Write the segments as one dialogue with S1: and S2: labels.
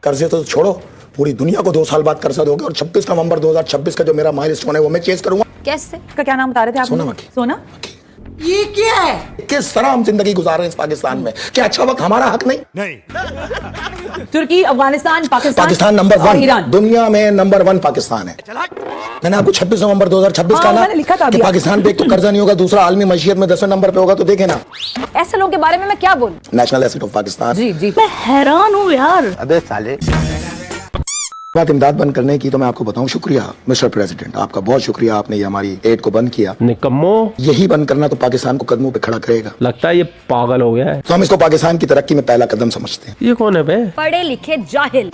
S1: कर्जे तो छोड़ो, पूरी दुनिया को 2 साल बाद कर्जा दोगे और 26 नवंबर 2026 का जो मेरा माइलस्टोन है वो मैं चेज करूंगा।
S2: कैसे? का क्या नाम बता रहे थे आप?
S1: सोना मक्खी।
S2: सोना?
S3: ये क्या है?
S1: किस तरह हम जिंदगी गुजार रहे हैं इस पाकिस्तान में? क्या अच्छा वक्त हमारा हक नहीं?
S2: तुर्की, अफगानिस्तान,
S1: पाकिस्तान नंबर 1,
S2: ईरान।
S1: दुनिया में नंबर 1 पाकिस्तान है। मैंने आपको 26 नवंबर 2026 का
S2: मैंने लिखा था
S1: कि पाकिस्तान पे एक तो कर्जा नहीं होगा, दूसरा आलमी मईशत में 10वें नंबर पे होगा। तो देखे ना,
S2: ऐसे लोगों के बारे में मैं क्या बोलूं?
S1: National asset of Pakistan.
S2: जी जी,
S3: मैं हैरान हूँ यार।
S4: अबे साले,
S1: बात इमदाद बंद करने की, तो मैं आपको बताऊं, शुक्रिया मिस्टर प्रेसिडेंट, आपका बहुत शुक्रिया, आपने ये हमारी एड को बंद किया।
S5: निकम्मो,
S1: यही बंद करना तो पाकिस्तान को कदमों पे खड़ा करेगा।
S5: लगता है ये पागल हो गया है।
S1: तो हम इसको पाकिस्तान की तरक्की में पहला कदम समझते हैं।
S5: ये कौन है बे?
S2: पढ़े लिखे जाहिल।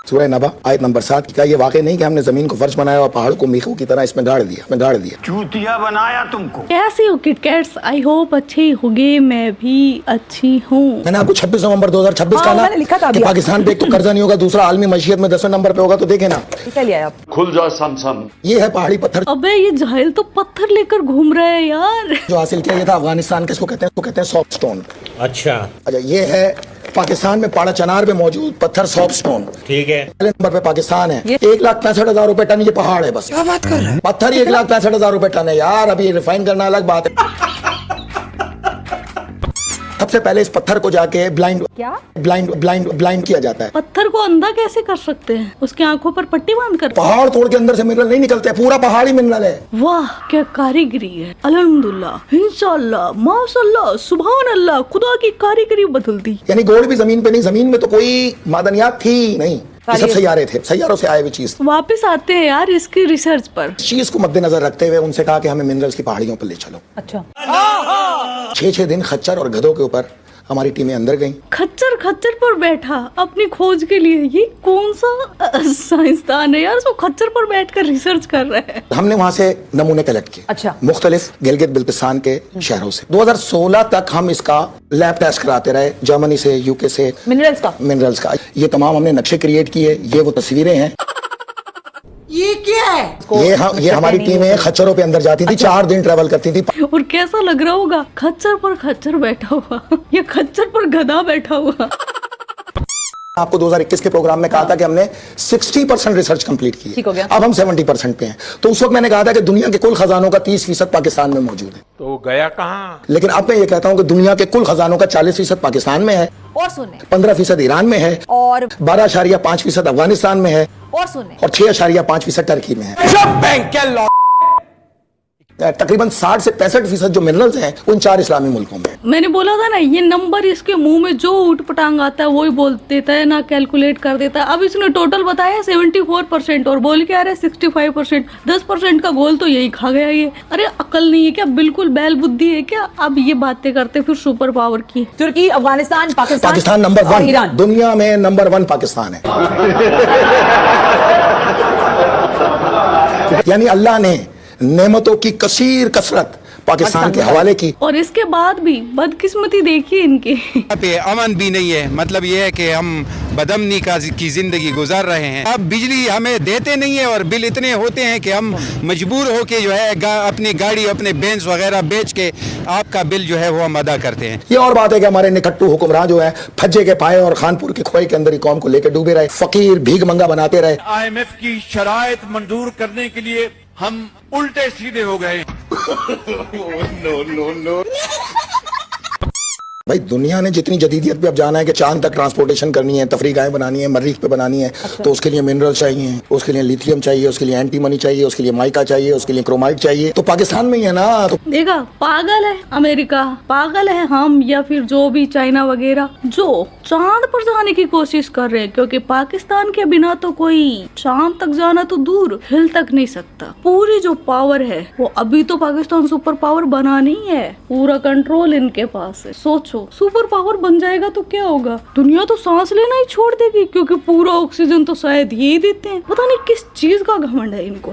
S1: सूरह नबा आयत नंबर 7 का ये वाकई नहीं कि हमने जमीन को फर्श बनाया और पहाड़ को मीखों की तरह इसमें गाड़ दिया।
S4: चूतिया बनाया तुमको।
S3: कैसी हो किटकैट्स? आई होप अच्छी होगी, मैं भी अच्छी हूँ।
S1: मैंने आपको 26 नवंबर 2026 का
S2: मैंने लिखा था
S1: कि
S2: अभी।
S1: पाकिस्तान पे एक तो कर्जा नहीं होगा, दूसरा आलमी मईशत में 10वें नंबर पे होगा। तो देखे ना,
S2: क्या लिया आप?
S4: खुल जा सम।
S1: ये है पहाड़ी पत्थर
S3: अबे ये जाहिल तो पत्थर लेकर घूम रहे हैं यार।
S1: जो हासिल किया गया था अफगानिस्तान के, इसको कहते हैं सॉफ्ट स्टोन।
S6: अच्छा,
S1: ये है पाकिस्तान में पाड़ा चनार में मौजूद पत्थर सॉफ्ट स्टोन।
S6: ठीक है।
S1: पहले नंबर पे पाकिस्तान है। 1,65,000 रुपए टन ये पहाड़ है। बस क्या बात कर रहे हैं? पत्थर ही 1,65,000 रुपए टन है यार। अभी रिफाइन करना अलग बात है। सबसे पहले इस पत्थर को जाके ब्लाइंड किया जाता है।
S3: पत्थर को अंधा कैसे कर सकते हैं? उसकी आंखों पर पट्टी बांध कर?
S1: पहाड़ तोड़ के अंदर से मिनरल नहीं निकलते, पूरा पहाड़ी मिनरल है।
S3: वाह क्या कारीगरी है। अल्हम्दुलिल्लाह, इंशाअल्लाह, माशाअल्लाह, सुभान अल्लाह, खुदा की कारीगरी बदल दी।
S1: यानी गोल्ड भी जमीन पे नहीं, जमीन में तो कोई मादनियात थी नहीं, ये सब सैयारे थे, सैयारों से आए हुए चीज।
S3: वापस आते हैं यार इसकी रिसर्च पर।
S1: इस चीज को मद्देनजर रखते हुए उनसे कहा कि हमें मिनरल्स की पहाड़ियों पर ले चलो।
S2: अच्छा,
S1: 6 दिन खच्चर और गधों के ऊपर हमारी टीमें अंदर गईं।
S3: खच्चर पर बैठा अपनी खोज के लिए। ये कौन सा साइंसदान है यार, उसको खच्चर पर बैठकर रिसर्च कर रहे हैं।
S1: हमने वहाँ से नमूने कलेक्ट किए।
S2: अच्छा।
S1: मुख्तलिफ गिलगित बिल्तिस्तान के शहरों से। 2016 तक हम इसका लैब टेस्ट कराते रहे, जर्मनी से, यूके से। मिनरल्स का ये तमाम हमने नक्शे क्रिएट किए। ये वो तस्वीरें हैं।
S3: ये क्या है?
S1: ये हमारी टीमें खच्चरों पे अंदर जाती थी। 4 दिन ट्रेवल करती थी।
S3: और कैसा लग रहा होगा? खच्चर पर खच्चर बैठा हुआ या खच्चर पर गधा बैठा हुआ।
S1: आपको 2021 के प्रोग्राम में कहा था कि हमने 60% रिसर्च कंप्लीट की।
S2: ठीक हो गया।
S1: अब हम 70% पे हैं। तो उस वक्त मैंने कहा था कि दुनिया के कुल खजानों का 30% पाकिस्तान में मौजूद है।
S6: तो गया कहाँ?
S1: लेकिन अब मैं ये कहता हूँ कि दुनिया के कुल खजानों का 40% पाकिस्तान में है,
S2: और सुने,
S1: 15% ईरान में है,
S2: और
S1: 12.5% अफगानिस्तान में है,
S2: और सुने,
S1: और 6.5% टर्की में है। तकरीबन 60 से 65% जो मिनरल्स हैं उन 4 इस्लामी मुल्कों में।
S3: मैंने बोला था ना, ये नंबर इसके मुंह में जो उठ पटांग आता है वही बोल देता है, ना कैलकुलेट कर देता है। अब इसने टोटल बताया 74% और बोल के आ रहा है 65%। 10% का गोल तो यही खा गया ये। अरे अकल नहीं है क्या? बिल्कुल बैल बुद्धि है क्या? अब ये बातें करते फिर सुपर पावर की।
S2: तुर्की, अफगानिस्तान,
S1: पाकिस्तान नंबर 1,
S2: ईरान।
S1: दुनिया में नंबर 1 पाकिस्तान है। यानी अल्लाह ने नेमतों की कसीर कसरत पाकिस्तान के हवाले की।
S3: और इसके बाद भी बदकिस्मती देखिए इनकी।
S7: पे अमन भी नहीं है। मतलब ये है कि हम बदअमनी की जिंदगी गुजार रहे हैं। अब बिजली हमें देते नहीं है और बिल इतने होते हैं कि हम मजबूर होके जो है अपनी गाड़ी, अपने बेंच वगैरह बेच के आपका बिल जो है वो हम अदा करते हैं।
S1: ये और बात है कि हमारे निकट्टू हुक्मरान जो है फज्जे के पाए और खानपुर के खोए के अंदर ही कौम को लेकर डूबे रहे, फकीर भीख मंगा बनाते रहे।
S8: IMF की शराइत मंजूर करने के लिए हम उल्टे सीधे हो गए। नो।
S1: भाई दुनिया ने जितनी जदीदियत पे अब जाना है कि चांद तक ट्रांसपोर्टेशन करनी है, तफरीगाहें बनानी है, मरीख पे बनानी है। अच्छा। तो उसके लिए मिनरल चाहिए, उसके लिए लिथियम चाहिए, उसके लिए एंटीमनी चाहिए, उसके लिए माइका चाहिए, उसके लिए क्रोमाइट चाहिए। तो पाकिस्तान में ही है ना। तो
S3: देखा, पागल है अमेरिका, पागल है हम, या फिर जो भी चाइना वगैरह जो चांद पर जाने की कोशिश कर रहे हैं। क्योंकि पाकिस्तान के बिना तो कोई चांद तक जाना तो दूर, हिल तक नहीं सकता। पूरी जो पावर है वो अभी तो पाकिस्तान सुपर पावर बना नहीं है, पूरा कंट्रोल इनके पास है। सोचो, सुपर पावर बन जाएगा तो क्या होगा? दुनिया तो सांस लेना ही छोड़ देगी, क्योंकि पूरा ऑक्सीजन तो शायद ये देते हैं। पता नहीं किस चीज का घमंड है इनको।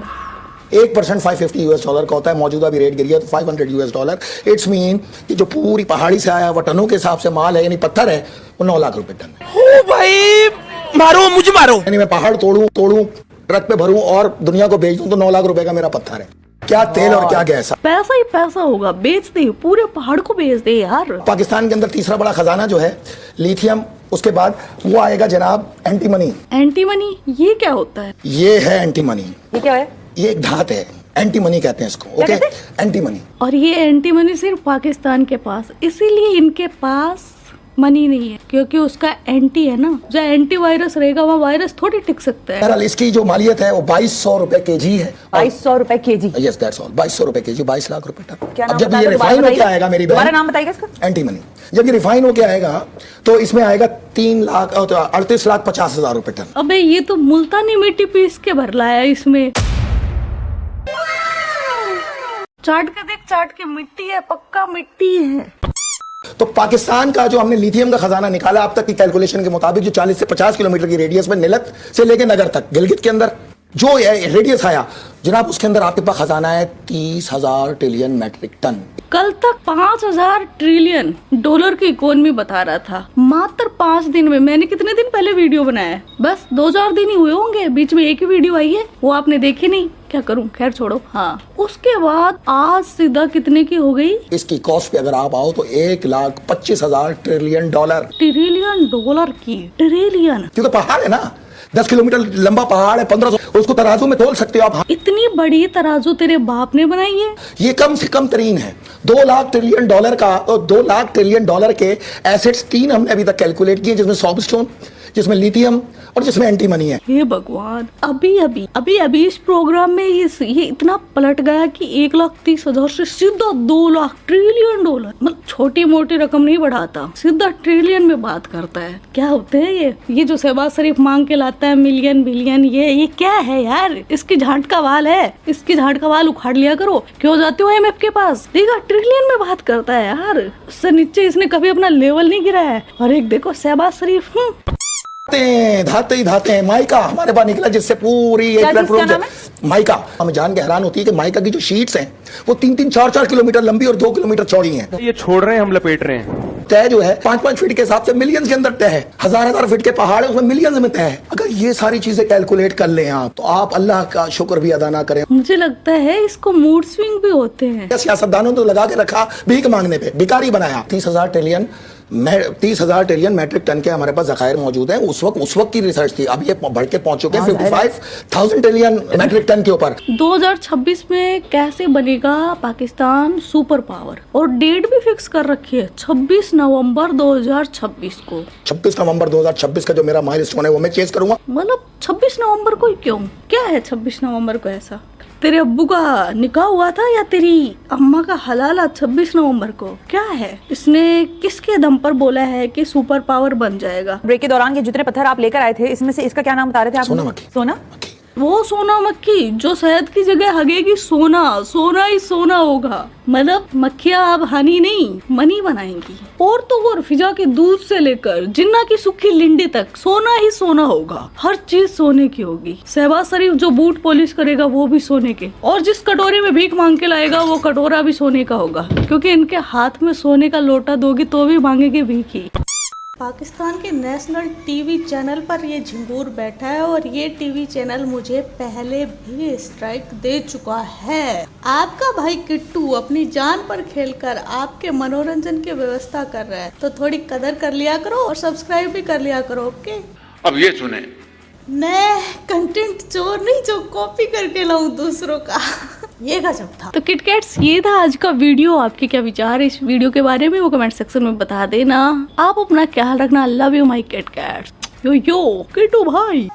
S1: 1% $550 का होता है। मौजूदा भी रेट गिरी है तो $500। इट्स मीन कि जो पूरी पहाड़ी से आया हुआ टनों के हिसाब से माल है, यानी पत्थर है, वो 9 लाख रुपए टन है।
S7: ओ भाई मारो, मुझे मारो।
S1: यानी मैं पहाड़ तोड़ूं, ट्रक पे भरूं और दुनिया को बेच दूं तो 9 लाख रुपए का मेरा पत्थर है। क्या तेल और क्या गैस।
S3: पैसा ही पैसा होगा, बेच दे, पूरे पहाड़ को बेच दे यार।
S1: पाकिस्तान के अंदर तीसरा बड़ा खजाना जो है लिथियम, उसके बाद वो आएगा जनाब एंटी मनी।
S3: एंटी मनी ये क्या होता है?
S1: ये है एंटी मनी,
S2: ये क्या है?
S1: ये एक धात है, एंटी मनी कहते हैं इसको। Okay, anti money.
S3: और ये एंटी मनी सिर्फ पाकिस्तान के पास, इसीलिए इनके पास मनी नहीं है, क्योंकि उसका एंटी है ना। जो एंटी वायरस रहेगा वहाँ वायरस थोड़ी टिक सकता है।
S1: बहरहाल इसकी जो मालियत है वो 2200 रुपए केजी है।
S2: 2200 रुपए केजी।
S1: यस दैट्स ऑल, 2200 रुपए केजी, 22 लाख रुपए टन।
S2: क्या नाम
S1: अब जब
S2: बताया?
S1: ये रिफाइन होके आएगा मेरी
S2: दोबारा
S1: बहन,
S2: नाम बताइएगा इसका।
S1: एंटी मनी, जब ये रिफाइन होके आएगा तो इसमें आएगा 38,50,000 रुपए टन।
S3: अबे ये तो मुल्तानी मिट्टी पीस के भर लाया इसमें। चाट के देख, चाट के मिट्टी है, पक्का मिट्टी है।
S1: तो पाकिस्तान का जो हमने लिथियम का खजाना निकाला अब तक की कैलकुलेशन के मुताबिक, जो 40 से 50 किलोमीटर की रेडियस में निलत से लेके नगर तक, गिलगित के अंदर जो रेडियस आया जनाब, उसके अंदर आपके पास खजाना है 30,000 ट्रिलियन मैट्रिक टन।
S3: कल तक 5,000 ट्रिलियन डॉलर की इकोनॉमी बता रहा था, मात्र 5 दिन में। मैंने कितने दिन पहले वीडियो बनाया है, बस 2-4 दिन ही हुए होंगे, बीच में एक ही वीडियो आई है, वो आपने देखी नहीं। क्या करूं, खैर छोड़ो। हाँ, उसके बाद आज सीधा कितने की हो गई?
S1: इसकी कॉस्ट पे अगर आप आओ तो 1,25,000 ट्रिलियन डॉलर।
S3: ट्रिलियन डॉलर की, ट्रिलियन,
S1: क्योंकि पहाड़ है ना, 10 किलोमीटर लंबा पहाड़ है, 1500, उसको तराजू में तोल सकते हो आप।
S3: इतनी बड़ी तराजू तेरे बाप ने बनाई है?
S1: ये कम से कम तरीन है। 2 लाख ट्रिलियन डॉलर का, और 2 लाख ट्रिलियन डॉलर के एसेट्स 3 हमने अभी तक कैलकुलेट किए, जिसमें सॉफ्टस्टोन, जिसमें लिथियम और जिसमें एंटी मनी है।
S3: हे भगवान, अभी इस प्रोग्राम में ये इतना पलट गया कि 1,30,000 से सीधा 2 लाख ट्रिलियन डॉलर। मतलब छोटी मोटी रकम नहीं बढ़ाता, सीधा ट्रिलियन में बात करता है। क्या होते हैं ये जो शहबाज शरीफ मांग के लाता है मिलियन बिलियन, ये क्या है यार? इसकी झांट का वाल है, इसकी झांट का वाल उखाड़ लिया करो। क्यों जाते हो IMF के पास? देखा, ट्रिलियन में बात करता है यार, उससे नीचे इसने कभी अपना लेवल नहीं गिराया है। और एक देखो शहबाज शरीफ,
S1: धाते ही धाते हैं। माइका हमारे पास निकला, जिससे पूरी माइका, हमें जान के हैरान होती है कि माइका की जो शीट्स हैं वो 3-3, 4-4 किलोमीटर लंबी और 2 किलोमीटर चौड़ी हैं।
S5: ये छोड़ रहे हैं, हम लपेट रहे हैं।
S1: तय जो है 5-5 फीट के हिसाब से मिलियंस के अंदर तय है। 1000-1000 फीट के पहाड़ है, उसमें मिलियंस में तय है। अगर ये सारी चीजें कैलकुलेट कर लें आप, तो आप अल्लाह का शुक्र भी अदा ना करें।
S3: मुझे लगता है इसको मूड स्विंग भी होते हैं।
S1: सियासतदानों ने तो लगा के रखा भीख मांगने पे, भिखारी बनाया। 30,000 ट्रिलियन मैट्रिक टन के हमारे पास जखायर मौजूद हैं। उस वक्त की रिसर्च थी, अब ये बढ़ के पहुंच चुके हैं 55,000 ट्रिलियन मैट्रिक टन के ऊपर।
S3: 2026 में कैसे बनेगा पाकिस्तान सुपर पावर, और डेट भी फिक्स कर रखी है 26 नवंबर 2026 को।
S1: 26 नवंबर 2026 का जो मेरा माइलस्टोन है वो मैं चेस करूंगा।
S3: मतलब 26 नवंबर को ही क्यों? क्या है 26 नवंबर को ऐसा? तेरे अब्बू का निकाह हुआ था या तेरी अम्मा का हलाला 26 नवंबर को? क्या है? इसने किसके दम पर बोला है कि सुपर पावर बन जाएगा?
S2: ब्रेक के दौरान ये जितने पत्थर आप लेकर आए थे, इसमें से इसका क्या नाम बता रहे थे आप?
S1: सोना मक्खी।
S2: सोना?
S3: वो सोना मक्खी जो शहद की जगह हगेगी सोना, सोना ही सोना होगा। मतलब मक्खियाँ अब हनी नहीं मनी बनाएंगी। और तो और फिजा के दूध से लेकर जिन्ना की सूखी लिंडी तक सोना ही सोना होगा। हर चीज सोने की होगी। शहबाज शरीफ जो बूट पॉलिश करेगा वो भी सोने के, और जिस कटोरे में भीख मांग के लाएगा वो कटोरा भी सोने का होगा, क्योंकि इनके हाथ में सोने का लोटा दोगी तो भी मांगेंगे भीख ही। पाकिस्तान के नेशनल टीवी चैनल पर ये झिंगूर बैठा है, और ये टीवी चैनल मुझे पहले भी स्ट्राइक दे चुका है। आपका भाई किट्टू अपनी जान पर खेलकर आपके मनोरंजन की व्यवस्था कर रहा है, तो थोड़ी कदर कर लिया करो और सब्सक्राइब भी कर लिया करो। ओके,
S8: अब ये सुने,
S3: मैं कंटेंट चोर नहीं जो कॉपी करके लाऊं दूसरों का। ये गजब था। तो किटकैट्स, ये था आज का वीडियो। आपके क्या विचार है इस वीडियो के बारे में वो कमेंट सेक्शन में बता देना। आप अपना ख्याल रखना। Love you my KitKats. Yo Kittu भाई।